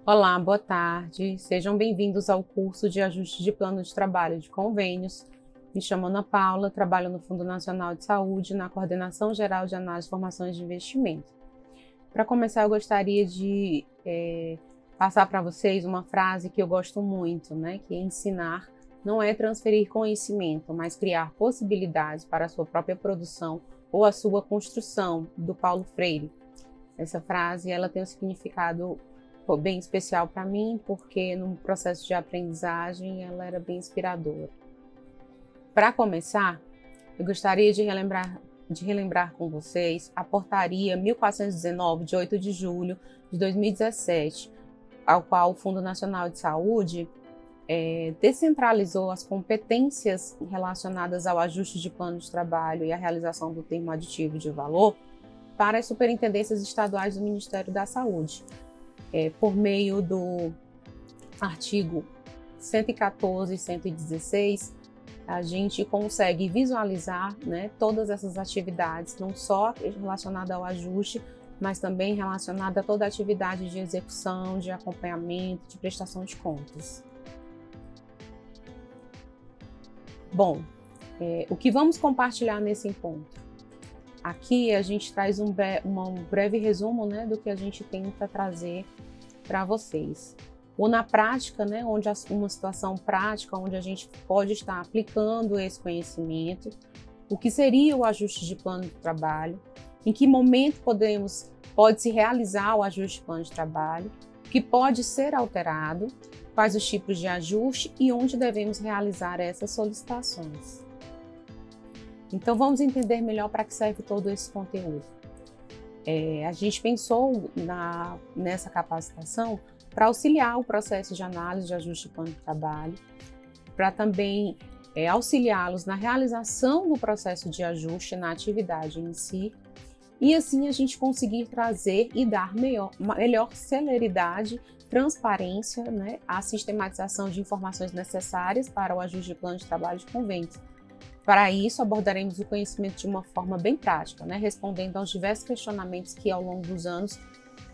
Olá, boa tarde. Sejam bem-vindos ao curso de ajuste de plano de trabalho de convênios. Me chamo Ana Paula, trabalho no Fundo Nacional de Saúde, na Coordenação Geral de Análise e Formações de Investimento. Para começar, eu gostaria de passar para vocês uma frase que eu gosto muito, né? Que ensinar não é transferir conhecimento, mas criar possibilidades para a sua própria produção ou a sua construção, do Paulo Freire. Essa frase ela tem um significado bem especial para mim, porque no processo de aprendizagem ela era bem inspiradora. Para começar, eu gostaria de relembrar com vocês a Portaria 1419, de 8 de julho de 2017, ao qual o Fundo Nacional de Saúde descentralizou as competências relacionadas ao ajuste de plano de trabalho e a realização do termo aditivo de valor para as superintendências estaduais do Ministério da Saúde. Por meio do artigo 114 e 116, a gente consegue visualizar, né, todas essas atividades, não só relacionada ao ajuste, mas também relacionada a toda a atividade de execução, de acompanhamento, de prestação de contas. Bom, o que vamos compartilhar nesse encontro? Aqui a gente traz um breve resumo, né, do que a gente tenta trazer para vocês. Ou na prática, né, uma situação prática onde a gente pode estar aplicando esse conhecimento, o que seria o ajuste de plano de trabalho, em que momento pode-se realizar o ajuste de plano de trabalho, o que pode ser alterado, quais os tipos de ajuste e onde devemos realizar essas solicitações. Então vamos entender melhor para que serve todo esse conteúdo. A gente pensou nessa capacitação para auxiliar o processo de análise de ajuste de plano de trabalho, para também auxiliá-los na realização do processo de ajuste na atividade em si, e assim a gente conseguir trazer e dar melhor celeridade, transparência, né, à sistematização de informações necessárias para o ajuste de plano de trabalho de convênios. Para isso, abordaremos o conhecimento de uma forma bem prática, né, respondendo aos diversos questionamentos que, ao longo dos anos,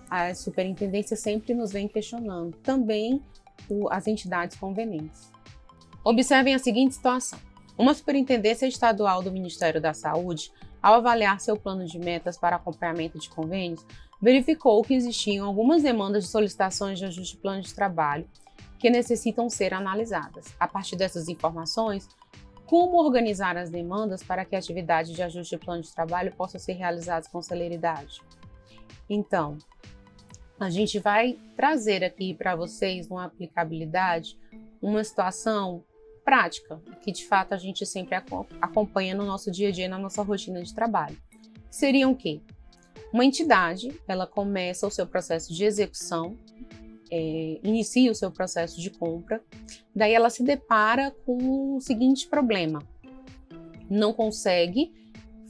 a superintendência sempre nos vem questionando, também as entidades convenientes. Observem a seguinte situação. Uma superintendência estadual do Ministério da Saúde, ao avaliar seu plano de metas para acompanhamento de convênios, verificou que existiam algumas demandas de solicitações de ajuste de plano de trabalho que necessitam ser analisadas. A partir dessas informações, como organizar as demandas para que a atividade de ajuste de plano de trabalho possa ser realizada com celeridade? Então, a gente vai trazer aqui para vocês uma aplicabilidade, uma situação prática, que de fato a gente sempre acompanha no nosso dia a dia, na nossa rotina de trabalho. Seria o quê? Uma entidade, ela começa o seu processo de execução, inicia o seu processo de compra, daí ela se depara com o seguinte problema: não consegue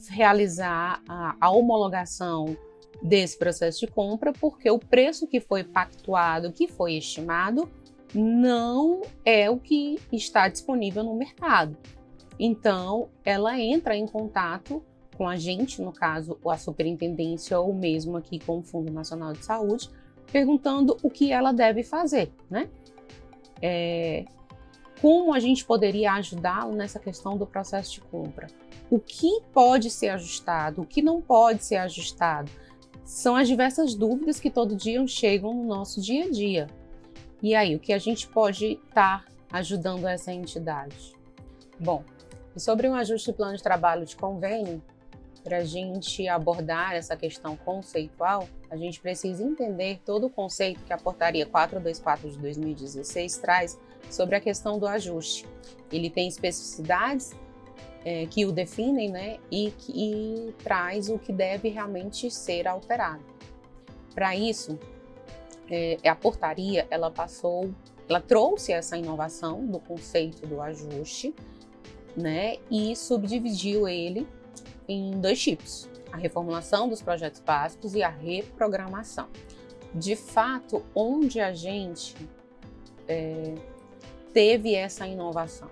realizar a homologação desse processo de compra porque o preço que foi pactuado, que foi estimado, não é o que está disponível no mercado. Então, ela entra em contato com a gente, no caso, a superintendência ou mesmo aqui com o Fundo Nacional de Saúde, perguntando o que ela deve fazer, né? Como a gente poderia ajudá-lo nessa questão do processo de compra? O que pode ser ajustado, o que não pode ser ajustado? São as diversas dúvidas que todo dia chegam no nosso dia a dia. E aí, o que a gente pode estar ajudando essa entidade? Bom, e sobre um ajuste de plano de trabalho de convênio, para a gente abordar essa questão conceitual, a gente precisa entender todo o conceito que a Portaria 424 de 2016 traz sobre a questão do ajuste. Ele tem especificidades que o definem, né, e traz o que deve realmente ser alterado. Para isso, a portaria ela trouxe essa inovação do conceito do ajuste, né, e subdividiu ele em dois tipos: a reformulação dos projetos básicos e a reprogramação. De fato, onde a gente teve essa inovação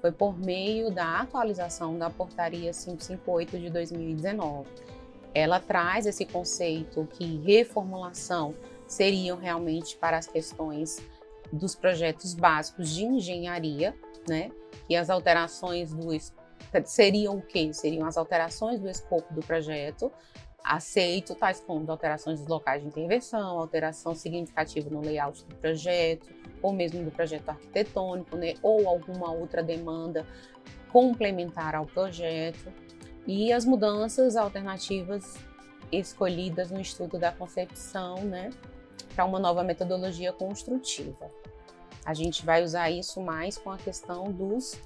foi por meio da atualização da Portaria 558 de 2019. Ela traz esse conceito que reformulação seriam realmente para as questões dos projetos básicos de engenharia, né? E as alterações seriam o quê? Seriam as alterações do escopo do projeto, aceito tais como alterações dos locais de intervenção, alteração significativa no layout do projeto, ou mesmo do projeto arquitetônico, né? Ou alguma outra demanda complementar ao projeto, e as mudanças alternativas escolhidas no estudo da concepção, né? Para uma nova metodologia construtiva. A gente vai usar isso mais com a questão dos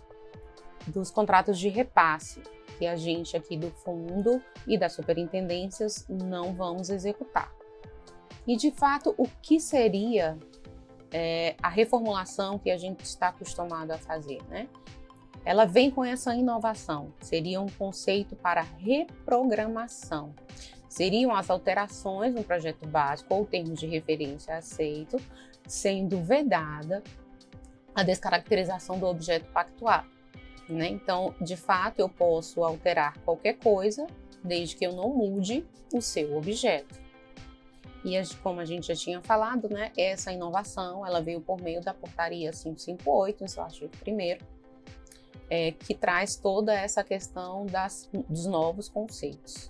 contratos de repasse, que a gente aqui do fundo e das superintendências não vamos executar. E, de fato, o que seria a reformulação que a gente está acostumado a fazer, né? Ela vem com essa inovação, seria um conceito para reprogramação. Seriam as alterações no projeto básico ou termos de referência aceito, sendo vedada a descaracterização do objeto pactuado, né? Então, de fato, eu posso alterar qualquer coisa, desde que eu não mude o seu objeto. E como a gente já tinha falado, né, essa inovação ela veio por meio da Portaria 558, no seu artigo 1º, que traz toda essa questão dos novos conceitos.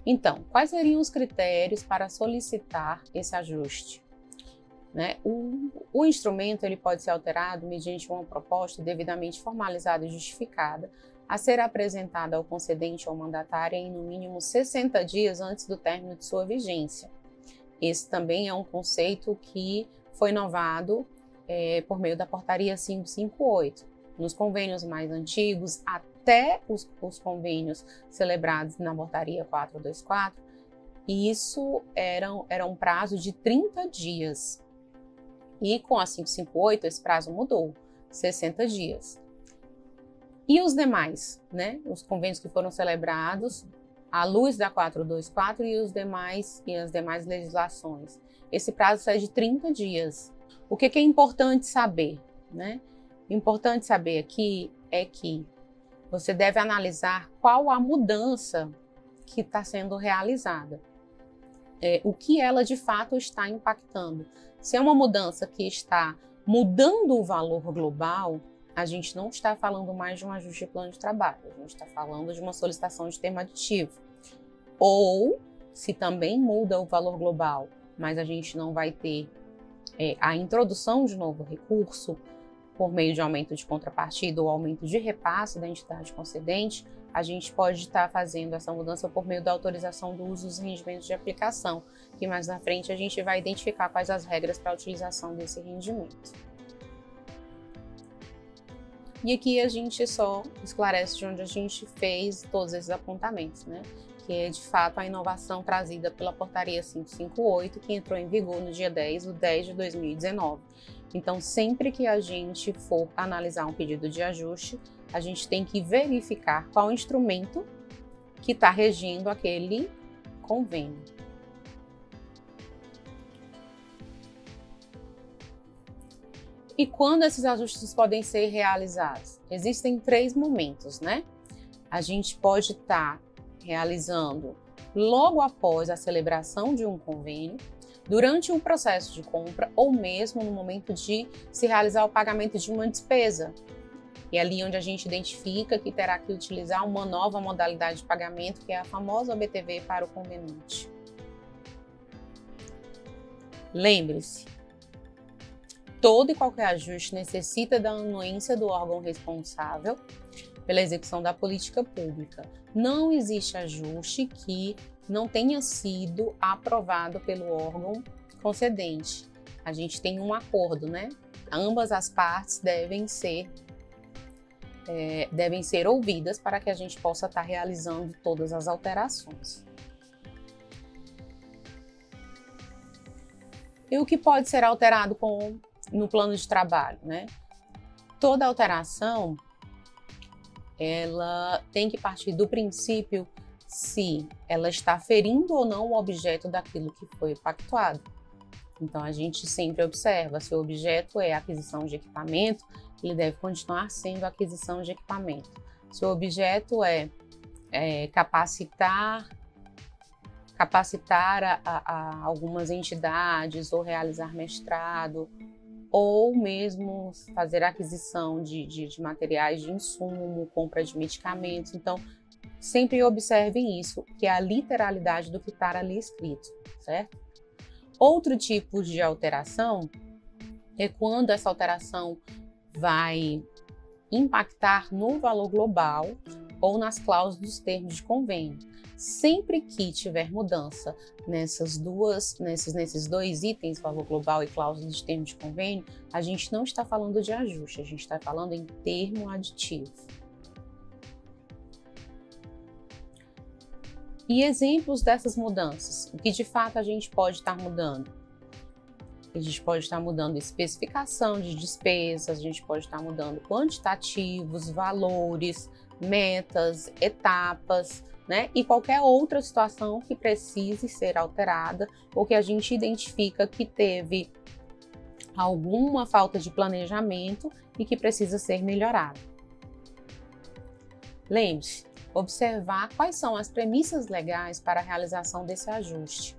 Então, quais seriam os critérios para solicitar esse ajuste? Né? O instrumento ele pode ser alterado mediante uma proposta devidamente formalizada e justificada a ser apresentada ao concedente ou mandatário em no mínimo 60 dias antes do término de sua vigência. Esse também é um conceito que foi inovado por meio da Portaria 558. Nos convênios mais antigos, até os convênios celebrados na Portaria 424, isso era um prazo de 30 dias. E com a 558, esse prazo mudou, 60 dias. E os demais, né? Os convênios que foram celebrados à luz da 424 e as demais legislações. Esse prazo é de 30 dias. O que é importante saber, né? Importante saber aqui é que você deve analisar qual a mudança que está sendo realizada. O que ela de fato está impactando. Se é uma mudança que está mudando o valor global, a gente não está falando mais de um ajuste de plano de trabalho, a gente está falando de uma solicitação de termo aditivo. Ou, se também muda o valor global, mas a gente não vai ter a introdução de novo recurso, por meio de aumento de contrapartida ou aumento de repasse da entidade concedente, a gente pode estar fazendo essa mudança por meio da autorização do uso dos rendimentos de aplicação, que mais na frente a gente vai identificar quais as regras para a utilização desse rendimento. E aqui a gente só esclarece de onde a gente fez todos esses apontamentos, né? Que é de fato a inovação trazida pela Portaria 558, que entrou em vigor no dia 10 de 2019. Então, sempre que a gente for analisar um pedido de ajuste, a gente tem que verificar qual instrumento que está regindo aquele convênio. E quando esses ajustes podem ser realizados? Existem 3 momentos, né? A gente pode estar realizando logo após a celebração de um convênio, durante um processo de compra ou mesmo no momento de se realizar o pagamento de uma despesa. E é ali onde a gente identifica que terá que utilizar uma nova modalidade de pagamento, que é a famosa OBTV para o convenante. Lembre-se, todo e qualquer ajuste necessita da anuência do órgão responsável pela execução da política pública. Não existe ajuste que não tenha sido aprovado pelo órgão concedente. A gente tem um acordo, né? Ambas as partes devem ser ouvidas para que a gente possa estar realizando todas as alterações. E o que pode ser alterado no plano de trabalho, né? Toda alteração, ela tem que partir do princípio se ela está ferindo ou não o objeto daquilo que foi pactuado. Então, a gente sempre observa, se o objeto é aquisição de equipamento, ele deve continuar sendo aquisição de equipamento. Se o objeto é capacitar a algumas entidades, ou realizar mestrado, ou mesmo fazer aquisição de materiais de insumo, compra de medicamentos. Então, sempre observem isso, que é a literalidade do que está ali escrito, certo? Outro tipo de alteração é quando essa alteração vai impactar no valor global ou nas cláusulas dos termos de convênio. Sempre que tiver mudança nesses dois itens, valor global e cláusula de termos de convênio, a gente não está falando de ajuste, a gente está falando em termo aditivo. E exemplos dessas mudanças, o que de fato a gente pode estar mudando? A gente pode estar mudando especificação de despesas, a gente pode estar mudando quantitativos, valores, metas, etapas, né? E qualquer outra situação que precise ser alterada ou que a gente identifica que teve alguma falta de planejamento e que precisa ser melhorado. Lembre-se, observar quais são as premissas legais para a realização desse ajuste,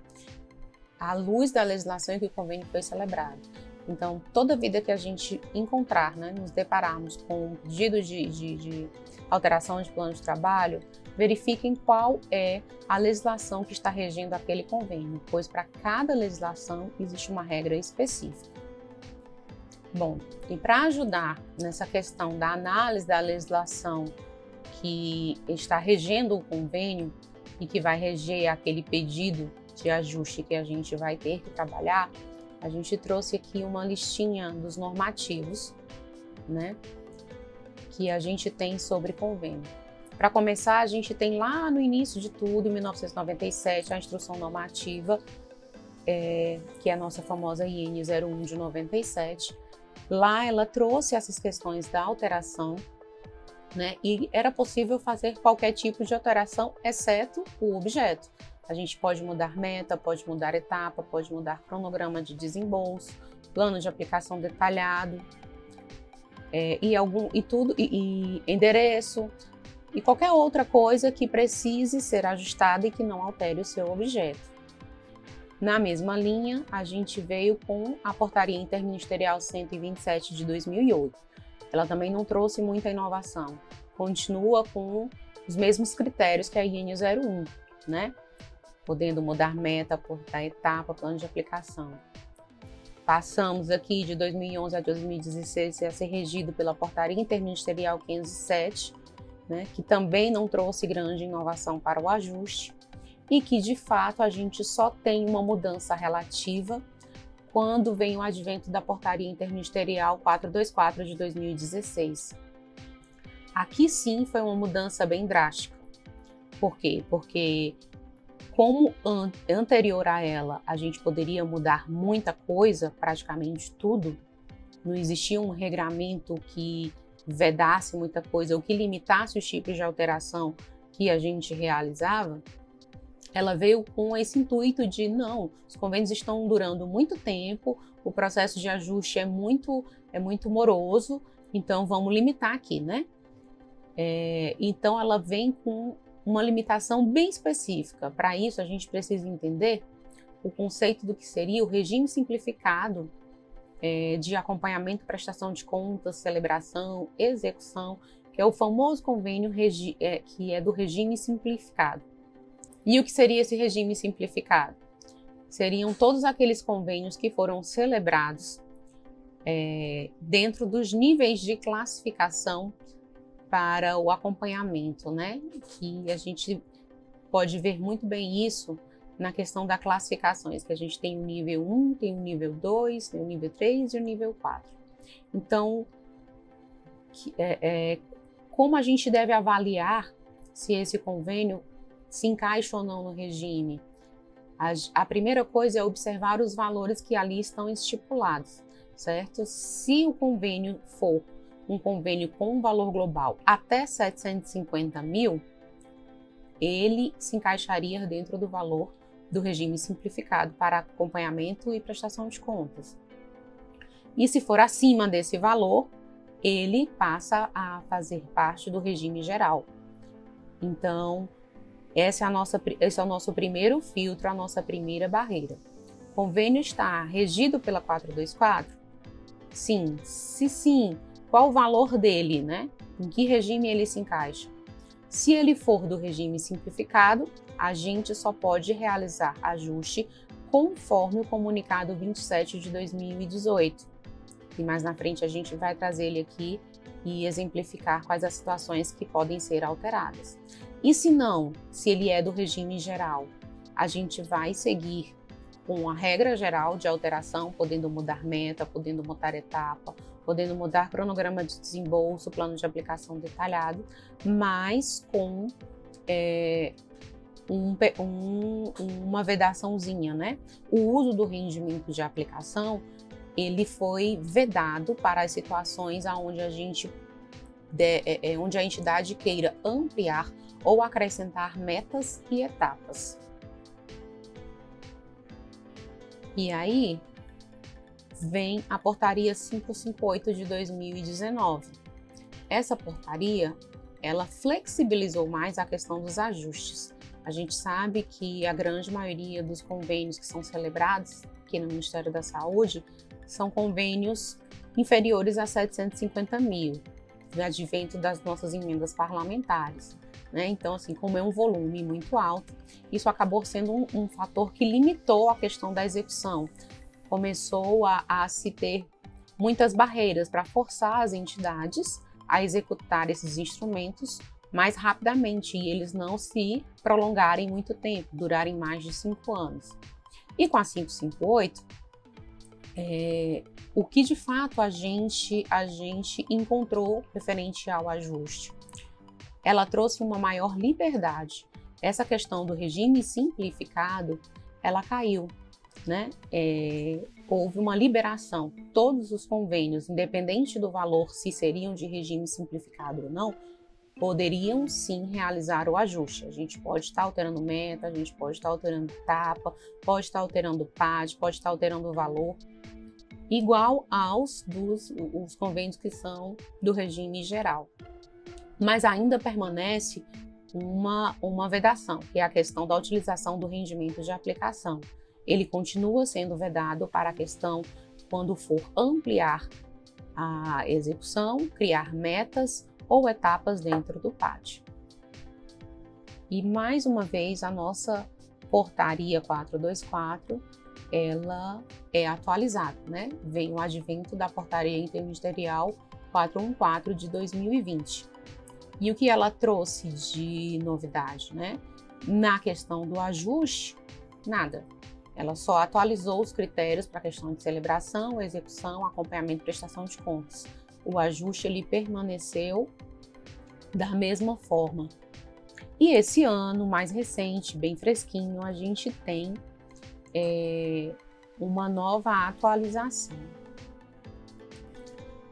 à luz da legislação em que o convênio foi celebrado. Então, toda vida que a gente encontrar, né, nos depararmos com um pedido de alteração de plano de trabalho, verifiquem qual é a legislação que está regendo aquele convênio, pois para cada legislação existe uma regra específica. Bom, e para ajudar nessa questão da análise da legislação que está regendo o convênio e que vai reger aquele pedido de ajuste que a gente vai ter que trabalhar, a gente trouxe aqui uma listinha dos normativos, né, que a gente tem sobre convênio. Para começar, a gente tem lá no início de tudo, em 1997, a instrução normativa, que é a nossa famosa IN 01 de 97. Lá ela trouxe essas questões da alteração, né, e era possível fazer qualquer tipo de alteração, exceto o objeto. A gente pode mudar meta, pode mudar etapa, pode mudar cronograma de desembolso, plano de aplicação detalhado, e endereço, e qualquer outra coisa que precise ser ajustada e que não altere o seu objeto. Na mesma linha, a gente veio com a Portaria Interministerial 127 de 2008. Ela também não trouxe muita inovação, continua com os mesmos critérios que a IN 01, né? Podendo mudar meta, portar etapa, plano de aplicação. Passamos aqui de 2011 a 2016 a ser regido pela Portaria Interministerial 507, né, que também não trouxe grande inovação para o ajuste e que, de fato, a gente só tem uma mudança relativa quando vem o advento da Portaria Interministerial 424 de 2016. Aqui sim foi uma mudança bem drástica. Por quê? Porque como anterior a ela a gente poderia mudar muita coisa, praticamente tudo, não existia um regramento que vedasse muita coisa ou que limitasse os tipos de alteração que a gente realizava, ela veio com esse intuito de não, os convênios estão durando muito tempo, o processo de ajuste é muito moroso, então vamos limitar aqui, né? Então ela vem com uma limitação bem específica. Para isso, a gente precisa entender o conceito do que seria o regime simplificado de acompanhamento, prestação de contas, celebração, execução, que é o famoso convênio que é do regime simplificado. E o que seria esse regime simplificado? Seriam todos aqueles convênios que foram celebrados dentro dos níveis de classificação para o acompanhamento, né? Que a gente pode ver muito bem isso na questão das classificações, que a gente tem o nível 1, tem o nível 2, tem o nível 3 e o nível 4. Então, como a gente deve avaliar se esse convênio se encaixa ou não no regime? A primeira coisa é observar os valores que ali estão estipulados, certo? Se o convênio for um convênio com um valor global até 750 mil, ele se encaixaria dentro do valor do regime simplificado para acompanhamento e prestação de contas. E se for acima desse valor, ele passa a fazer parte do regime geral. Então, esse é o nosso primeiro filtro, a nossa primeira barreira. O convênio está regido pela 424? Sim. Se sim, qual o valor dele, né? Em que regime ele se encaixa? Se ele for do regime simplificado, a gente só pode realizar ajuste conforme o comunicado 27 de 2018. E mais na frente a gente vai trazer ele aqui e exemplificar quais as situações que podem ser alteradas. E se não, se ele é do regime geral, a gente vai seguir com a regra geral de alteração, podendo mudar meta, podendo mudar etapa, podendo mudar cronograma de desembolso, plano de aplicação detalhado, mas com uma vedaçãozinha, né? O uso do rendimento de aplicação, ele foi vedado para as situações onde onde a entidade queira ampliar ou acrescentar metas e etapas. E aí vem a portaria 558 de 2019. Essa portaria, ela flexibilizou mais a questão dos ajustes. A gente sabe que a grande maioria dos convênios que são celebrados aqui no Ministério da Saúde são convênios inferiores a 750 mil, de advento das nossas emendas parlamentares, né? Então, assim, como é um volume muito alto, isso acabou sendo um fator que limitou a questão da execução. Começou a se ter muitas barreiras para forçar as entidades a executar esses instrumentos mais rapidamente e eles não se prolongarem muito tempo, durarem mais de 5 anos. E com a 558, o que de fato a gente encontrou referente ao ajuste? Ela trouxe uma maior liberdade. Essa questão do regime simplificado, ela caiu, né? Houve uma liberação. Todos os convênios, independente do valor, se seriam de regime simplificado ou não, poderiam sim realizar o ajuste. A gente pode estar alterando meta, a gente pode estar alterando etapa, pode estar alterando PAD, pode estar alterando o valor, igual aos os convênios que são do regime geral. Mas ainda permanece uma vedação, que é a questão da utilização do rendimento de aplicação. Ele continua sendo vedado para a questão quando for ampliar a execução, criar metas ou etapas dentro do PAD. E mais uma vez, a nossa portaria 424, ela é atualizada, né? Vem o advento da portaria interministerial 414 de 2020. E o que ela trouxe de novidade, né? Na questão do ajuste, nada. Ela só atualizou os critérios para a questão de celebração, execução, acompanhamento e prestação de contas. O ajuste ele permaneceu da mesma forma. E esse ano, mais recente, bem fresquinho, a gente tem uma nova atualização.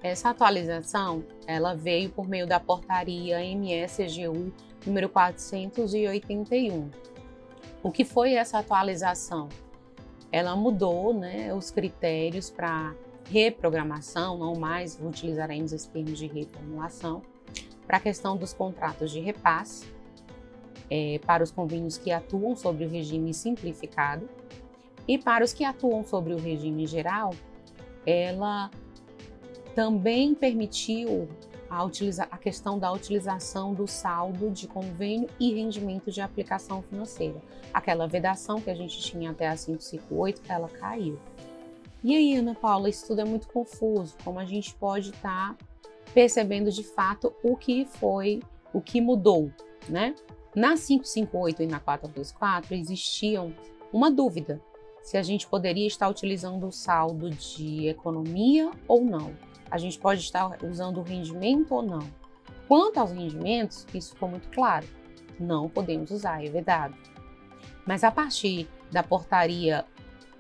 Essa atualização, ela veio por meio da portaria MS-EGU número 481. O que foi essa atualização? Ela mudou, né, os critérios para reprogramação, não mais utilizaremos esse termo de reformulação, para a questão dos contratos de repasse, para os convênios que atuam sobre o regime simplificado e para os que atuam sobre o regime geral, ela também permitiu a questão da utilização do saldo de convênio e rendimento de aplicação financeira. Aquela vedação que a gente tinha até a 558, ela caiu. E aí, Ana Paula, isso tudo é muito confuso. Como a gente pode estar percebendo de fato o que mudou, né? Na 558 e na 424 existiam uma dúvida se a gente poderia estar utilizando o saldo de economia ou não. A gente pode estar usando o rendimento ou não. Quanto aos rendimentos, isso ficou muito claro. Não podemos usar, é vedado. Mas a partir da portaria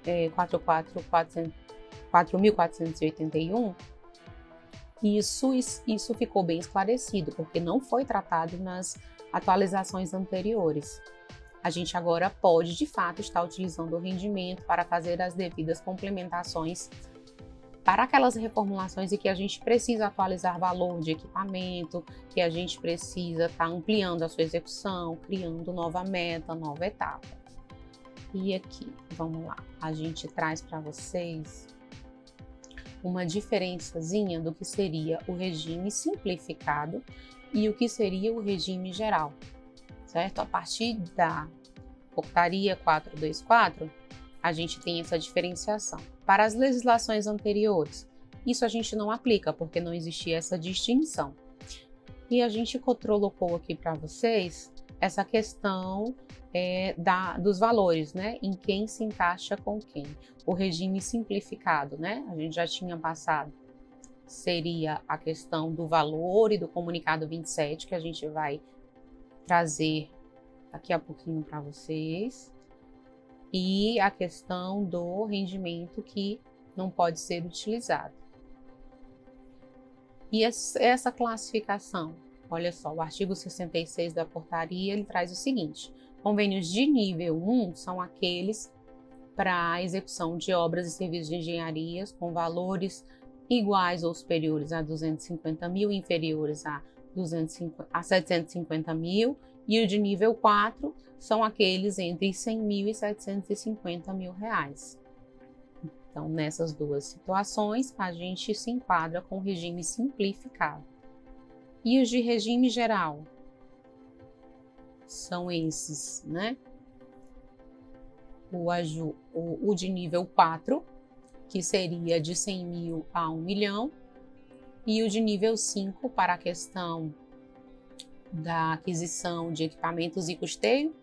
4.481, isso ficou bem esclarecido, porque não foi tratado nas atualizações anteriores. a gente agora pode, de fato, estar utilizando o rendimento para fazer as devidas complementações para aquelas reformulações em que a gente precisa atualizar valor de equipamento, que a gente precisa estar ampliando a sua execução, criando nova meta, nova etapa. E aqui, vamos lá, a gente traz para vocês uma diferençazinha do que seria o regime simplificado e o que seria o regime geral, certo? A partir da Portaria 424, a gente tem essa diferenciação. Para as legislações anteriores, isso a gente não aplica, porque não existia essa distinção. E a gente colocou aqui para vocês essa questão dos valores, né? Em quem se encaixa com quem. O regime simplificado, né? A gente já tinha passado. Seria a questão do valor e do comunicado 27, que a gente vai trazer daqui a pouquinho para vocês. E a questão do rendimento que não pode ser utilizado. E essa classificação, olha só, o artigo 66 da portaria, ele traz o seguinte: convênios de nível 1 são aqueles para a execução de obras e serviços de engenharias com valores iguais ou superiores a 250 mil, inferiores a 750 mil, e o de nível 4 são aqueles entre 100 mil e 750 mil reais. Então, nessas duas situações, a gente se enquadra com o regime simplificado. E os de regime geral? São esses, né? O de nível 4, que seria de 100 mil a 1 milhão, e o de nível 5 para a questão da aquisição de equipamentos e custeio,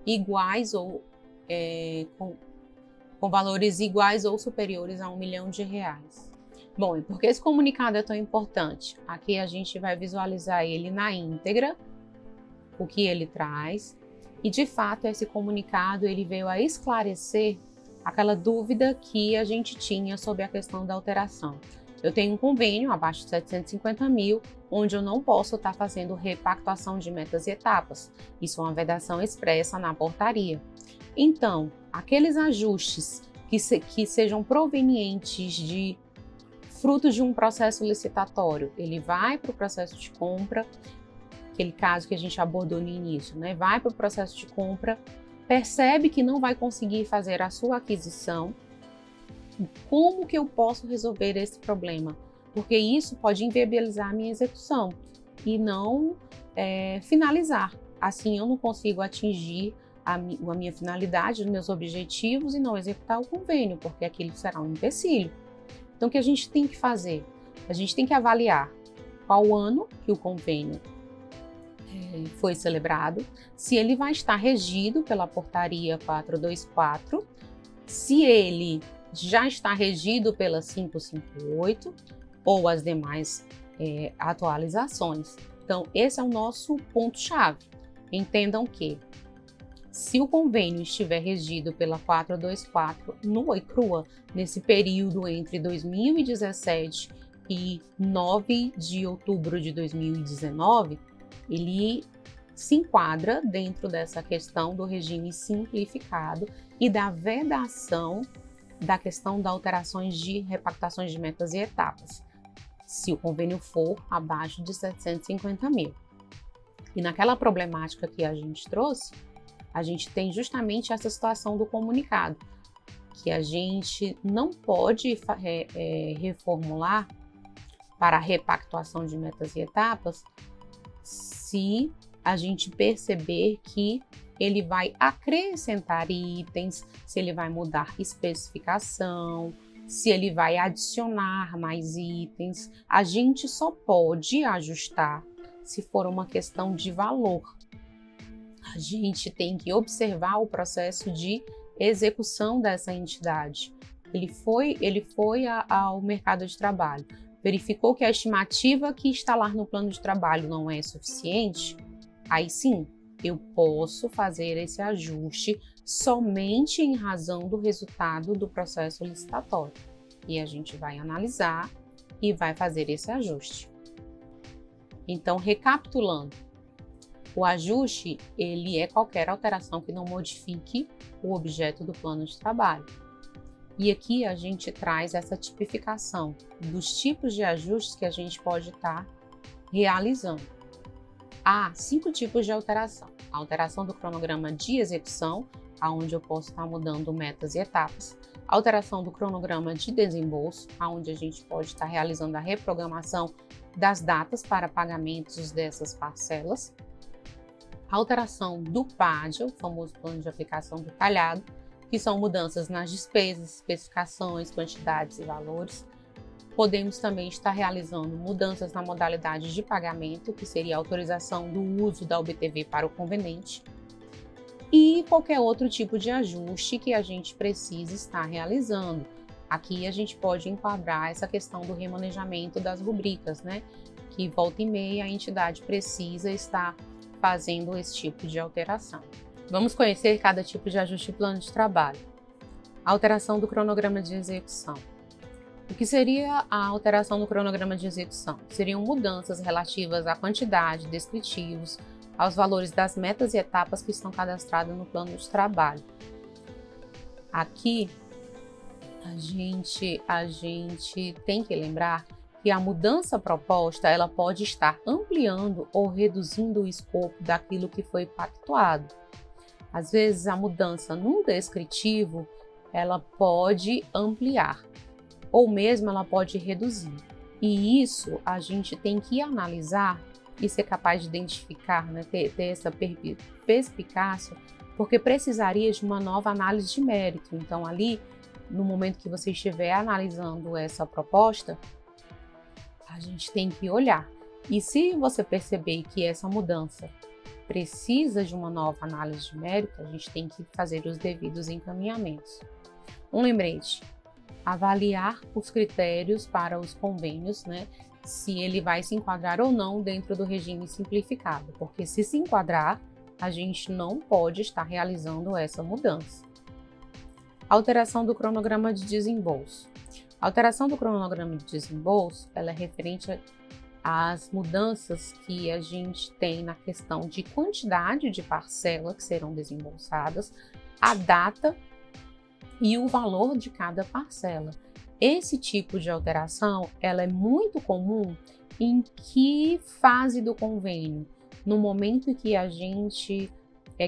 iguais ou com valores iguais ou superiores a 1 milhão de reais. Bom, e por que esse comunicado é tão importante? Aqui a gente vai visualizar ele na íntegra, o que ele traz, e de fato esse comunicado ele veio a esclarecer aquela dúvida que a gente tinha sobre a questão da alteração. Eu tenho um convênio abaixo de 750 mil, onde eu não posso estar fazendo repactuação de metas e etapas. Isso é uma vedação expressa na portaria. Então, aqueles ajustes que sejam provenientes de frutos de um processo licitatório, ele vai para o processo de compra, aquele caso que a gente abordou no início, né? Vai para o processo de compra, percebe que não vai conseguir fazer a sua aquisição. Como que eu posso resolver esse problema? Porque isso pode inviabilizar a minha execução e não finalizar. Assim, eu não consigo atingir a minha finalidade, os meus objetivos e não executar o convênio, porque aquilo será um empecilho. Então, o que a gente tem que fazer? A gente tem que avaliar qual ano que o convênio foi celebrado, se ele vai estar regido pela portaria 424, se ele já está regido pela 558 ou as demais atualizações. Então, esse é o nosso ponto-chave. Entendam que, se o convênio estiver regido pela 424 nua e crua, nesse período entre 2017 e 9 de outubro de 2019, ele se enquadra dentro dessa questão do regime simplificado e da vedação da questão das alterações de repactações de metas e etapas, se o convênio for abaixo de 750 mil. E naquela problemática que a gente trouxe, a gente tem justamente essa situação do comunicado, que a gente não pode reformular para a repactuação de metas e etapas se a gente perceber que ele vai acrescentar itens, se ele vai mudar especificação, se ele vai adicionar mais itens. A gente só pode ajustar se for uma questão de valor. A gente tem que observar o processo de execução dessa entidade. Ele foi ao mercado de trabalho, verificou que a estimativa que está lá no plano de trabalho não é suficiente, aí sim, eu posso fazer esse ajuste somente em razão do resultado do processo licitatório. E a gente vai analisar e vai fazer esse ajuste. Então, recapitulando, O ajuste, ele é qualquer alteração que não modifique o objeto do plano de trabalho. E aqui a gente traz essa tipificação dos tipos de ajustes que a gente pode estar realizando. Há 5 tipos de alteração. A alteração do cronograma de execução, onde eu posso estar mudando metas e etapas. A alteração do cronograma de desembolso, onde a gente pode estar realizando a reprogramação das datas para pagamentos dessas parcelas. A alteração do PAD, o famoso plano de aplicação detalhado, que são mudanças nas despesas, especificações, quantidades e valores. Podemos também estar realizando mudanças na modalidade de pagamento, que seria a autorização do uso da OBTV para o conveniente, e qualquer outro tipo de ajuste que a gente precisa estar realizando. Aqui a gente pode enquadrar essa questão do remanejamento das rubricas, né? Que volta e meia a entidade precisa estar fazendo esse tipo de alteração. Vamos conhecer cada tipo de ajuste de plano de trabalho. A alteração do cronograma de execução. O que seria a alteração do cronograma de execução? Seriam mudanças relativas à quantidade, descritivos, aos valores das metas e etapas que estão cadastradas no plano de trabalho. Aqui, a gente tem que lembrar que a mudança proposta ela pode estar ampliando ou reduzindo o escopo daquilo que foi pactuado. Às vezes, a mudança num descritivo ela pode ampliar, ou mesmo ela pode reduzir. E isso a gente tem que analisar e ser capaz de identificar, né, ter essa perspicácia, porque precisaria de uma nova análise de mérito. Então, ali, no momento que você estiver analisando essa proposta, a gente tem que olhar. E se você perceber que essa mudança precisa de uma nova análise de mérito, a gente tem que fazer os devidos encaminhamentos. Um lembrete: avaliar os critérios para os convênios, né? Se ele vai se enquadrar ou não dentro do regime simplificado, porque se enquadrar, a gente não pode estar realizando essa mudança. Alteração do cronograma de desembolso. A alteração do cronograma de desembolso, ela é referente às mudanças que a gente tem na questão de quantidade de parcela que serão desembolsadas, a data e o valor de cada parcela. Esse tipo de alteração, ela é muito comum em que fase do convênio? No momento em que a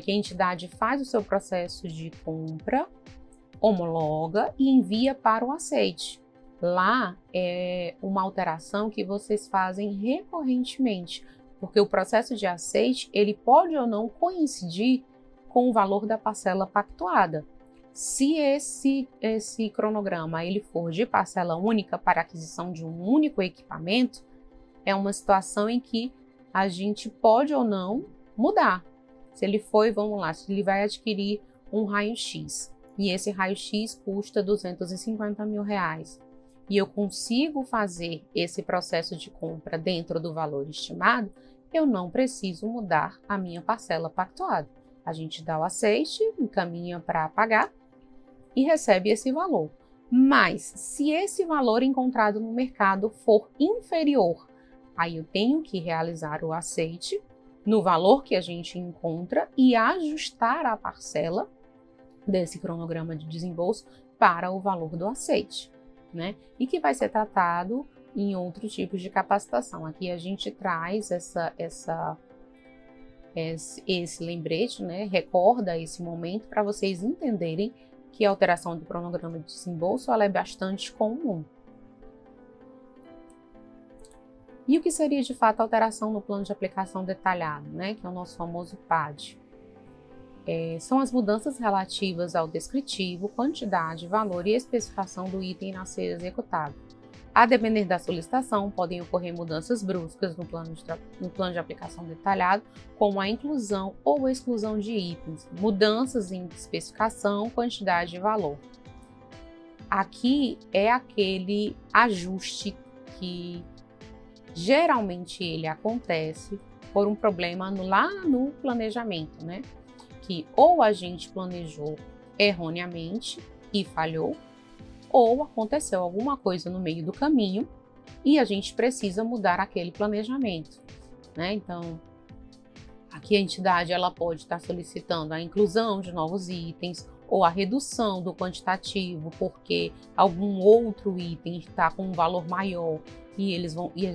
entidade faz o seu processo de compra, homologa e envia para o aceite. Lá é uma alteração que vocês fazem recorrentemente, porque o processo de aceite ele pode ou não coincidir com o valor da parcela pactuada. Se esse cronograma ele for de parcela única para aquisição de um único equipamento, é uma situação em que a gente pode ou não mudar. Se ele foi, vamos lá, se ele vai adquirir um raio-x e esse raio-x custa R$250 mil, e eu consigo fazer esse processo de compra dentro do valor estimado, eu não preciso mudar a minha parcela pactuada. A gente dá o aceite, encaminha para pagar e recebe esse valor. Mas se esse valor encontrado no mercado for inferior, aí eu tenho que realizar o aceite no valor que a gente encontra e ajustar a parcela desse cronograma de desembolso para o valor do aceite, né? E que vai ser tratado em outros tipos de capacitação. Aqui a gente traz esse lembrete, né? Recorda esse momento para vocês entenderem que a alteração do cronograma de desembolso ela é bastante comum. E o que seria de fato a alteração no plano de aplicação detalhado, né? Que é o nosso famoso PAD? São as mudanças relativas ao descritivo, quantidade, valor e especificação do item a ser executado. A depender da solicitação, podem ocorrer mudanças bruscas no plano de aplicação detalhado, como a inclusão ou exclusão de itens, mudanças em especificação, quantidade e valor. Aqui é aquele ajuste que geralmente ele acontece por um problema lá no planejamento, né? Que ou a gente planejou erroneamente e falhou, ou aconteceu alguma coisa no meio do caminho e a gente precisa mudar aquele planejamento, né? Então, Aqui a entidade ela pode estar solicitando a inclusão de novos itens ou a redução do quantitativo, porque algum outro item está com um valor maior e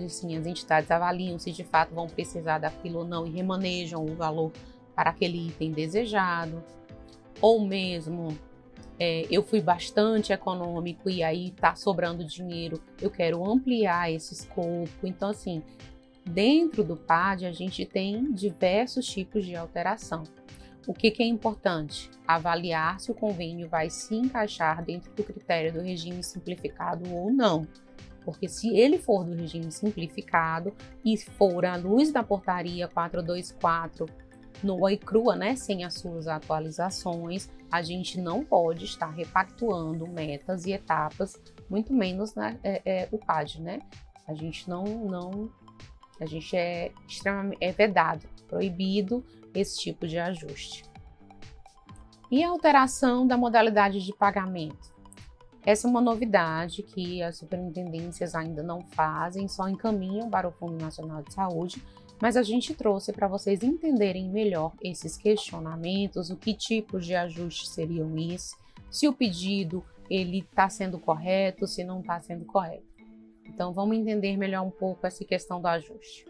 assim, as entidades avaliam se de fato vão precisar daquilo ou não e remanejam o valor para aquele item desejado. Ou mesmo eu fui bastante econômico e aí está sobrando dinheiro, eu quero ampliar esse escopo. Então, assim, dentro do PAD a gente tem diversos tipos de alteração. O que é importante? Avaliar se o convênio vai se encaixar dentro do critério do regime simplificado ou não. Porque se ele for do regime simplificado e for à luz da portaria 424 nua e crua, né, sem as suas atualizações, a gente não pode estar repactuando metas e etapas, muito menos, né, o PAD, né? A gente a gente é extremamente vedado, proibido esse tipo de ajuste. E a alteração da modalidade de pagamento? Essa é uma novidade que as superintendências ainda não fazem, só encaminham para o Fundo Nacional de Saúde, mas a gente trouxe para vocês entenderem melhor esses questionamentos, o que tipos de ajustes seriam esses, se o pedido ele está sendo correto, se não está sendo correto. Então vamos entender melhor um pouco essa questão do ajuste.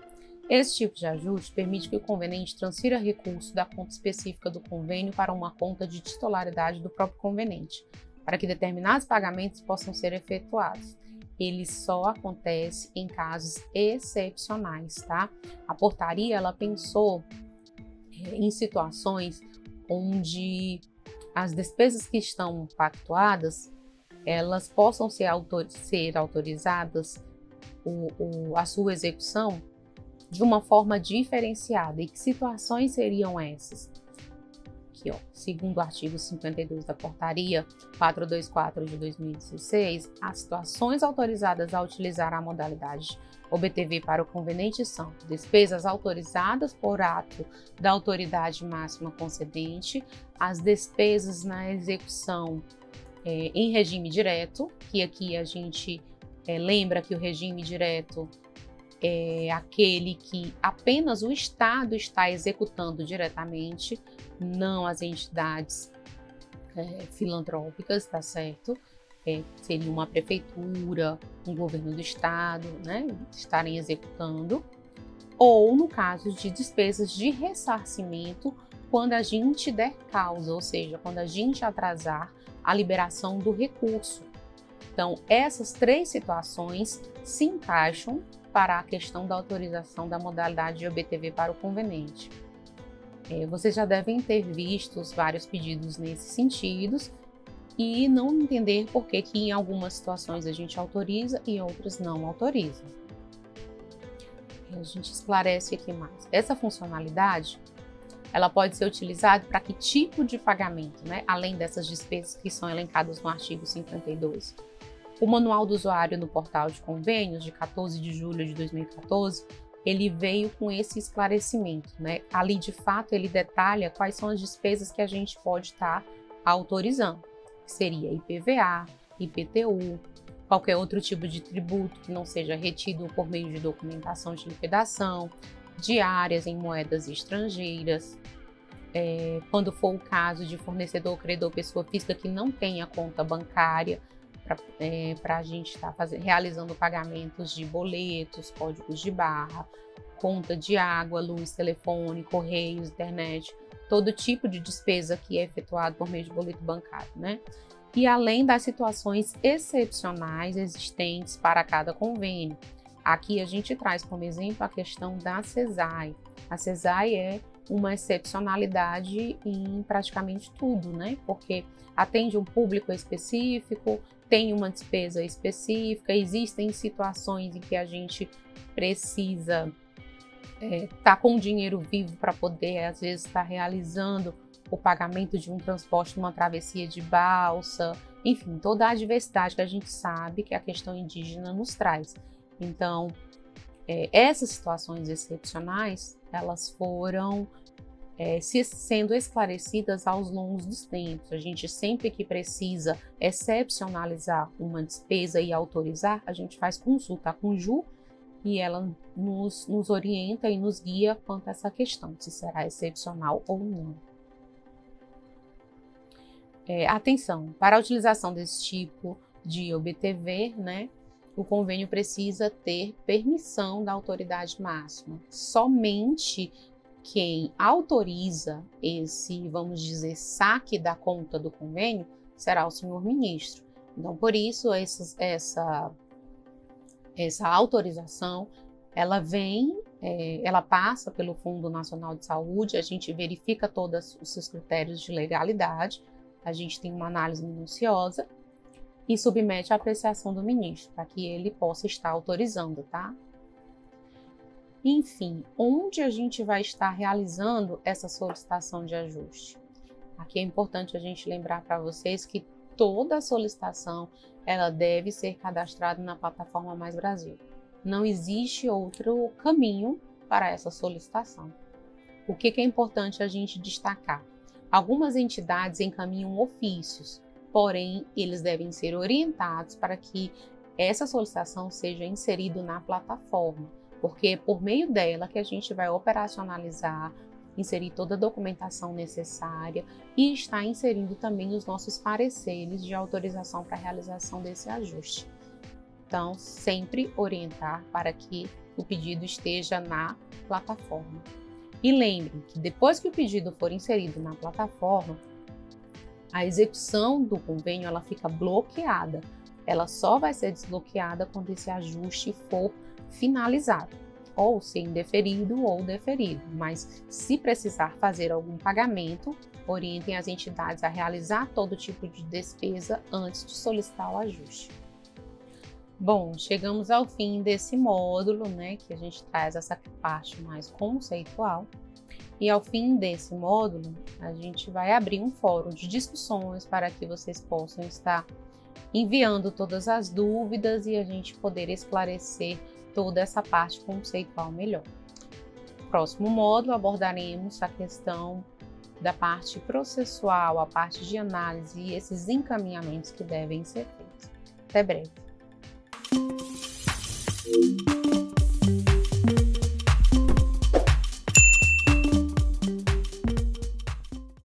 Esse tipo de ajuste permite que o conveniente transfira recurso da conta específica do convênio para uma conta de titularidade do próprio conveniente, para que determinados pagamentos possam ser efetuados. Ele só acontece em casos excepcionais, tá? A portaria, ela pensou em situações onde as despesas que estão pactuadas, elas possam ser autorizadas, a sua execução, de uma forma diferenciada. E que situações seriam essas? Aqui, ó, segundo o artigo 52 da portaria 424 de 2016, as situações autorizadas a utilizar a modalidade OBTV para o conveniente são despesas autorizadas por ato da autoridade máxima concedente, as despesas na execução em regime direto, que aqui a gente lembra que o regime direto é aquele que apenas o Estado está executando diretamente, não as entidades filantrópicas, tá certo? Seria uma prefeitura, um governo do Estado, né, estarem executando. Ou no caso de despesas de ressarcimento, quando a gente der causa, ou seja, quando a gente atrasar a liberação do recurso. Então, essas três situações se encaixam para a questão da autorização da modalidade de OBTV para o conveniente. Vocês já devem ter visto vários pedidos nesses sentidos e não entender por que em algumas situações a gente autoriza e outras não autoriza. A gente esclarece aqui mais. Essa funcionalidade, ela pode ser utilizada para que tipo de pagamento, né? Além dessas despesas que são elencadas no artigo 52. O Manual do Usuário no Portal de Convênios, de 14 de julho de 2014, ele veio com esse esclarecimento, né? Ali, de fato, ele detalha quais são as despesas que a gente pode estar autorizando, que seria IPVA, IPTU, qualquer outro tipo de tributo que não seja retido por meio de documentação de liquidação, diárias em moedas estrangeiras, quando for o caso de fornecedor, credor, pessoa física que não tenha conta bancária, para a gente estar realizando pagamentos de boletos, códigos de barra, conta de água, luz, telefone, correios, internet, todo tipo de despesa que é efetuado por meio de boleto bancário, né? E além das situações excepcionais existentes para cada convênio. Aqui a gente traz como exemplo a questão da CESAI. A CESAI é uma excepcionalidade em praticamente tudo, né? Porque atende um público específico, tem uma despesa específica, existem situações em que a gente precisa estar com o dinheiro vivo para poder, às vezes, estar realizando o pagamento de um transporte numa travessia de balsa, enfim, toda a diversidade que a gente sabe que a questão indígena nos traz. Então, essas situações excepcionais, elas foram sendo esclarecidas aos longos dos tempos. A gente sempre que precisa excepcionalizar uma despesa e autorizar, a gente faz consulta à CONJU e ela nos orienta e nos guia quanto a essa questão, se será excepcional ou não. Atenção, para a utilização desse tipo de OBTV, né, o convênio precisa ter permissão da autoridade máxima. Somente quem autoriza esse, vamos dizer, saque da conta do convênio será o senhor ministro. Então, por isso, essa autorização, ela passa pelo Fundo Nacional de Saúde, a gente verifica todos os seus critérios de legalidade, a gente tem uma análise minuciosa e submete à apreciação do ministro, para que ele possa estar autorizando, tá? Enfim, onde a gente vai estar realizando essa solicitação de ajuste? Aqui é importante a gente lembrar para vocês que toda a solicitação ela deve ser cadastrada na plataforma Mais Brasil. Não existe outro caminho para essa solicitação. O que é importante a gente destacar? Algumas entidades encaminham ofícios, porém eles devem ser orientados para que essa solicitação seja inserida na plataforma, porque é por meio dela que a gente vai operacionalizar, inserir toda a documentação necessária e está inserindo também os nossos pareceres de autorização para a realização desse ajuste. Então, sempre orientar para que o pedido esteja na plataforma. E lembrem que depois que o pedido for inserido na plataforma, a execução do convênio ela fica bloqueada. Ela só vai ser desbloqueada quando esse ajuste for finalizado, ou se indeferido ou deferido. Mas se precisar fazer algum pagamento, orientem as entidades a realizar todo tipo de despesa antes de solicitar o ajuste. Bom, chegamos ao fim desse módulo, né, que a gente traz essa parte mais conceitual. E ao fim desse módulo, a gente vai abrir um fórum de discussões para que vocês possam estar enviando todas as dúvidas e a gente poder esclarecer toda essa parte conceitual melhor. No próximo módulo abordaremos a questão da parte processual, a parte de análise e esses encaminhamentos que devem ser feitos. Até breve.